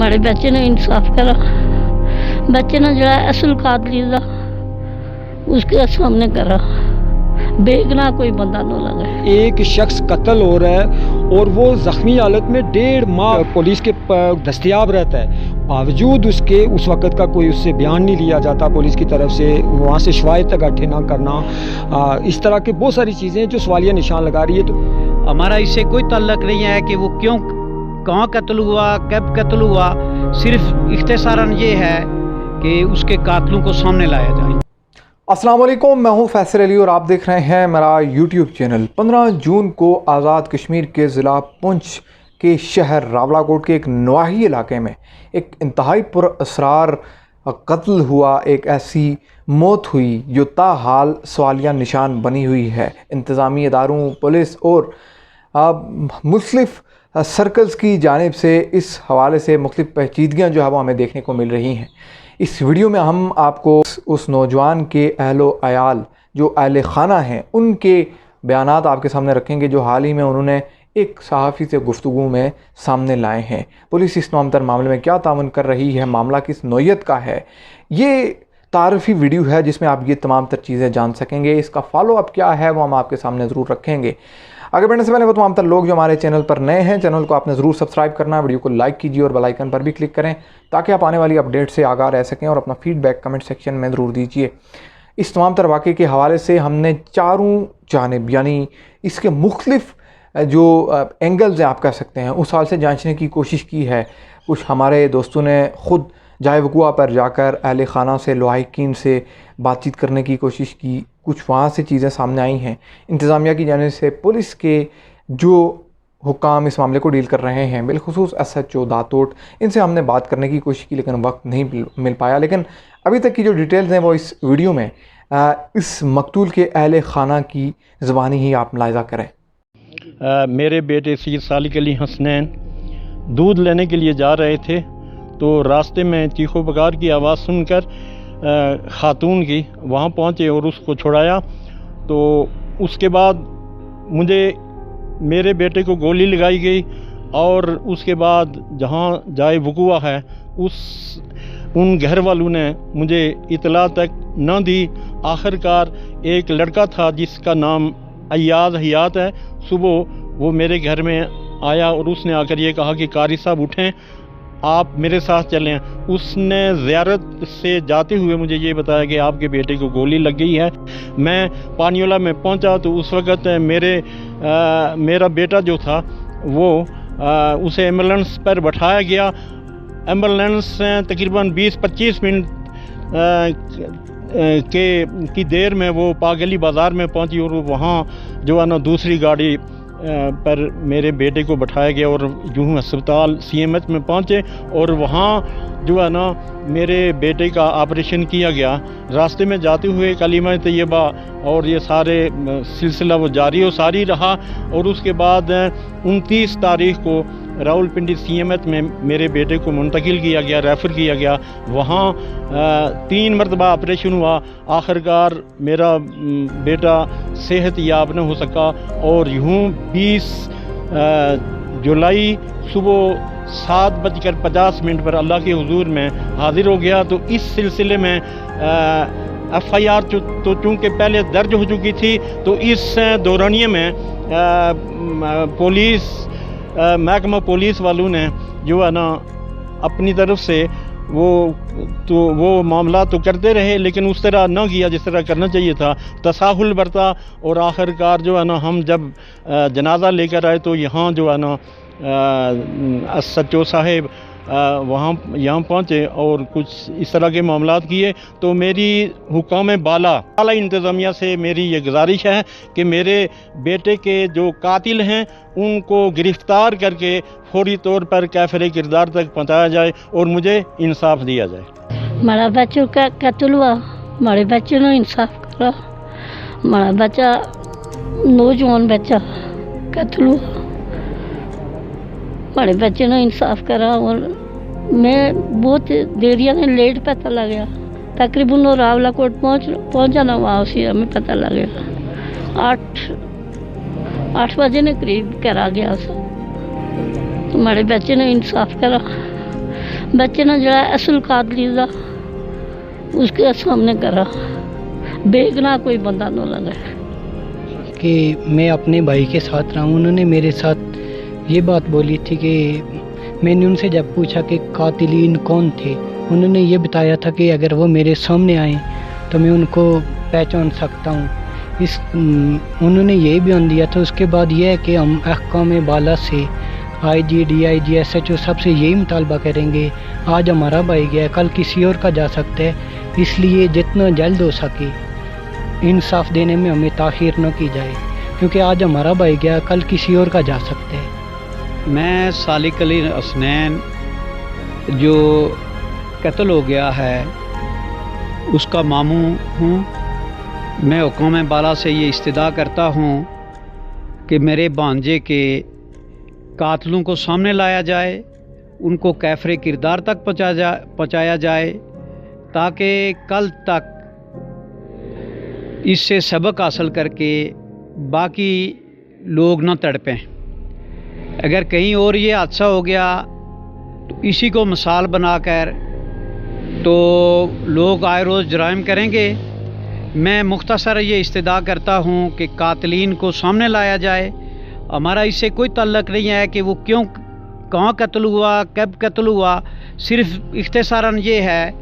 माड़े बच्चे ने इंसाफ करा। बच्चे ने जड़ा असल कातली दा उसके सामने करा, बेगना कोई बंदा न लगे। एक शख्स कत्ल हो रहा है और वो जख्मी हालत में 1.5 माह पुलिस के दस्तयाब रहता है, बावजूद उसके उस वक़्त का कोई उससे बयान नहीं लिया जाता पुलिस की तरफ से, वहाँ से शवाहिद इकट्ठे ना करना, इस तरह के बहुत सारी चीज़ें जो सवालिया निशान लगा रही है। तो हमारा इससे कोई ताल्लुक नहीं है कि वो क्यों, कहाँ कत्ल हुआ, कब कत्ल हुआ। सिर्फ इख्तिसारन ये है कि उसके कातलों को सामने लाया जाए। अस्सलाम वालेकुम, मैं हूं फैसल अली और आप देख रहे हैं मेरा यूट्यूब चैनल। 15 जून को आज़ाद कश्मीर के ज़िला पुंछ के शहर रावलाकोट के एक नवाही इलाके में एक इंतहाई पुरअसरार कत्ल हुआ। एक ऐसी मौत हुई जो ताहाल सवालिया निशान बनी हुई है। इंतज़ामी इदारों, पुलिस और मुख्तलिफ सर्कल्स की जानिब से इस हवाले से मुख्तलिफ पेचीदगियाँ जो है वो हमें देखने को मिल रही हैं। इस वीडियो में हम आपको उस नौजवान के अहलो अयाल जो अहले खाना हैं उनके बयानात आपके सामने रखेंगे जो हाल ही में उन्होंने एक सहाफ़ी से गुफ्तगू में सामने लाए हैं। पुलिस इस नामतर मामले में क्या ताउन कर रही है, मामला किस नौयत का है, ये तारीफ़ी वीडियो है जिसमें आप ये तमाम तर चीज़ें जान सकेंगे। इसका फॉलो अप क्या है वो हम आपके सामने ज़रूर रखेंगे। आगे बढ़ने से पहले वो तमाम तर लोग जो हमारे चैनल पर नए हैं, चैनल को आपने ज़रूर सब्सक्राइब करना है, वीडियो को लाइक कीजिए और बेल आइकन पर भी क्लिक करें ताकि आप आने वाली अपडेट से आगाह रह सकें और अपना फीडबैक कमेंट सेक्शन में ज़रूर दीजिए। इस तमाम तर वाक़े के हवाले से हमने चारों जानिब यानी इसके मुख्तलिफ जो एंगल्स हैं आप कह सकते हैं उस हाल से जांचने की कोशिश की है। कुछ हमारे दोस्तों ने ख़ुद जाए वक़ुआ पर जाकर अहले खाना से, लवाहिकीन से बातचीत करने की कोशिश की, कुछ वहाँ से चीज़ें सामने आई हैं। इंतज़ामिया की जानिब से पुलिस के जो हुकाम इस मामले को डील कर रहे हैं, बिलखुसूस SHO दातोट, इनसे हमने बात करने की कोशिश की लेकिन वक्त नहीं मिल पाया। लेकिन अभी तक की जो डिटेल्स हैं वो इस वीडियो में इस मकतूल के अहले खाना की ज़बानी ही आप मुलाहिज़ा करें। मेरे बेटे सैयद सालिक अली हसनैन दूध लेने के लिए जा रहे थे तो रास्ते में चीखो पुकार की आवाज़ सुनकर ख़ातून की वहाँ पहुँचे और उसको छुड़ाया। तो उसके बाद मुझे मेरे बेटे को गोली लगाई गई और उसके बाद जहाँ जाए वक़ुआ है उन घर वालों ने मुझे इतला तक न दी। आखिरकार एक लड़का था जिसका नाम अय्याज़ हयात है, सुबह वो मेरे घर में आया और उसने आकर ये कहा कि कारी साहब उठें, आप मेरे साथ चलें। उसने ज़ियारत से जाते हुए मुझे ये बताया कि आपके बेटे को गोली लग गई है। मैं पानीवाला में पहुंचा तो उस वक़्त मेरा बेटा जो था वो उसे एम्बुलेंस पर बैठाया गया। एम्बुलेंस तकरीबन 20-25 मिनट की देर में वो पागली बाज़ार में पहुंची और वहाँ जो है ना दूसरी गाड़ी पर मेरे बेटे को बैठाया गया और यूँ अस्पताल CMH में पहुँचे और वहाँ जो है ना मेरे बेटे का ऑपरेशन किया गया। रास्ते में जाते हुए कलीमा तैयबा और ये सारे सिलसिला वो जारी और सारी रहा और उसके बाद 29 तारीख को रावलपिंडी CMH में मेरे बेटे को मुंतकिल किया गया, रेफ़र किया गया। वहाँ 3 मरतबा ऑपरेशन हुआ। आखिरकार मेरा बेटा सेहत याब न हो सका और यूँ 20 जुलाई सुबह 7:50 पर अल्लाह के हुजूर में हाजिर हो गया। तो इस सिलसिले में FIR तो चूँकि पहले दर्ज हो चुकी थी तो इस दौरानिए में पुलिस महकमा पुलिस वालों ने जो है ना अपनी तरफ से वो मामला तो करते रहे लेकिन उस तरह न किया जिस तरह करना चाहिए था, तसाहुल बरता। और आखिरकार जो है ना हम जब जनाजा लेकर आए तो यहाँ जो है ना SHO साहिब यहाँ पहुँचे और कुछ इस तरह के मामलात किए। तो मेरी हुकाम बाला इंतज़ामिया से मेरी ये गुजारिश है कि मेरे बेटे के जो कातिल हैं उनको गिरफ़्तार करके फौरी तौर पर कैफ़रे किरदार तक पहुँचाया जाए और मुझे इंसाफ दिया जाए। हमारा बच्चों का कत्ल हुआ, हमारे बच्चे ने इंसाफ करा। हमारा बच्चा नौजवान बच्चा कत्ल हुआ, हमारे बच्चे ने इंसाफ करा और मैं बहुत देरिया ने लेट पता लग गया। तकरीबन रावलाकोट पहुँचा ना वहाँ उसी हमें पता लग गया 8 बजे ने करीब करा गया। तो हमारे बच्चे ने इंसाफ करा। बच्चे ने जरा असल कातली दा उसके सामने करा, बेगना कोई बंदा न लगा कि मैं अपने भाई के साथ रहा हूँ। उन्होंने मेरे साथ ये बात बोली थी कि मैंने उनसे जब पूछा कि कातिलीन कौन थे, उन्होंने ये बताया था कि अगर वो मेरे सामने आए तो मैं उनको पहचान सकता हूँ। उन्होंने यही बयान दिया था। उसके बाद यह है कि हम अहकाम बाला से IG, DIG, SHO सबसे यही मुतालबा करेंगे। आज हमारा भाई गया, कल किसी और का जा सकता है, इसलिए जितना जल्द हो सके इंसाफ देने में हमें ताख़ीर न की जाए, क्योंकि आज हमारा भाई गया, कल किसी और का जा सकता है। मैं सालिक अली हसनैन जो कत्ल हो गया है उसका मामू हूँ। मैं हुक्म बाला से ये इस्तदा करता हूँ कि मेरे भांजे के कातलों को सामने लाया जाए, उनको कैफरे किरदार तक पहुँचाया जाए, ताकि कल तक इससे सबक हासिल करके बाकी लोग न तड़पें। अगर कहीं और ये हादसा हो गया तो इसी को मिसाल बनाकर तो लोग आए रोज़ जराइम करेंगे। मैं मुख्तसर ये इस्तदा करता हूँ कि कातिलीन को सामने लाया जाए। हमारा इससे कोई ताल्लुक़ नहीं है कि वो क्यों, कहाँ कत्ल हुआ, कब कत्ल हुआ। सिर्फ इख्तिसारन ये है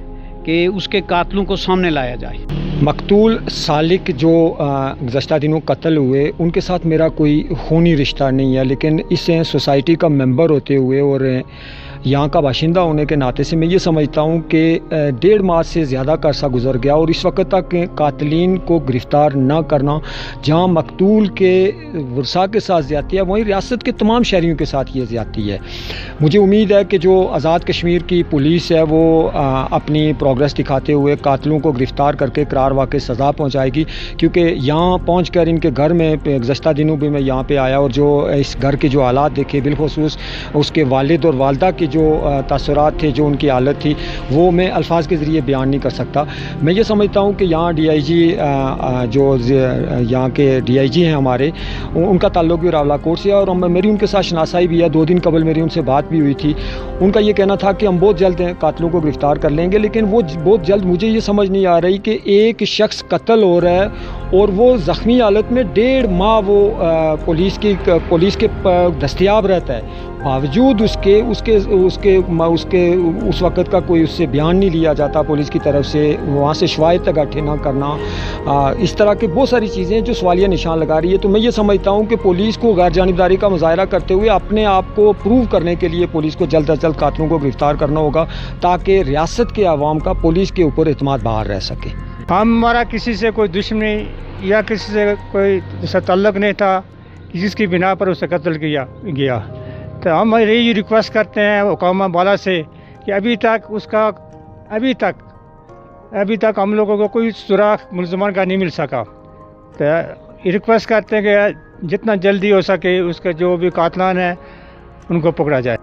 कि उसके कातलों को सामने लाया जाए। मकतूल सालिक जो गुज़श्ता दिनों कत्ल हुए, उनके साथ मेरा कोई खूनी रिश्ता नहीं है, लेकिन इस सोसाइटी का मेंबर होते हुए और यहाँ का बाशिंदा होने के नाते से मैं ये समझता हूँ कि 1.5 माह से ज़्यादा का अरसा गुजर गया और इस वक्त तक कातिलीन को गिरफ़्तार ना करना, जहाँ मकतूल के वर्सा के साथ ज़्यादती है, वहीं रियासत के तमाम शहरियों के साथ ये ज़्यादती है। मुझे उम्मीद है कि जो आज़ाद कश्मीर की पुलिस है वो अपनी प्रोग्रेस दिखाते हुए कातिलों को गिरफ़्तार करके करार वाक़ई सज़ा पहुँचाएगी, क्योंकि यहाँ पहुँच कर इनके घर में गुज़श्ता दिनों भी मैं यहाँ पर आया और जो इस घर के जो हालात देखे, बिलखुसूस उसके वालिद और वालदा की जो तासुरात थे, जो उनकी हालत थी, वो मैं अल्फाज के ज़रिए बयान नहीं कर सकता। मैं ये समझता हूँ कि यहाँ DIG जो यहाँ के DIG हैं हमारे, उनका ताल्लुक़ भी रावलाकोट से है और मेरी उनके साथ शनासाई भी है। 2 दिन कबल मेरी उनसे बात भी हुई थी। उनका ये कहना था कि हम बहुत जल्द कातिलों को गिरफ़्तार कर लेंगे, लेकिन वो बहुत जल्द, मुझे ये समझ नहीं आ रही कि एक शख्स कत्ल हो रहा है और वो ज़ख्मी हालत में 1.5 माह वो पुलिस के दस्तयाब रहता है, बावजूद उसके उस वक़्त का कोई उससे बयान नहीं लिया जाता पुलिस की तरफ से, वहाँ से शवाहिद तक इकट्ठे ना करना, इस तरह की बहुत सारी चीज़ें जो सवालिया निशान लगा रही है। तो मैं ये समझता हूँ कि पुलिस को गैर जानिबदारी का मुजाहरा करते हुए अपने आप को प्रूव करने के लिए पुलिस को जल्द अज जल्द कातिलों को गिरफ़्तार करना होगा, ताकि रियासत के अवाम का पुलिस के ऊपर एतमाद बाहर रह सके। हमारा किसी से कोई दुश्मनी या किसी से कोई ताल्लुक़ नहीं था, जिसकी बिना पर उसे कत्ल किया गया। तो हम यही रिक्वेस्ट करते हैं हुकामा बाला से कि अभी तक हम लोगों को कोई सुराग मुल्ज़मान का नहीं मिल सका। तो रिक्वेस्ट करते हैं कि जितना जल्दी हो सके उसके जो भी कातलान हैं उनको पकड़ा जाए।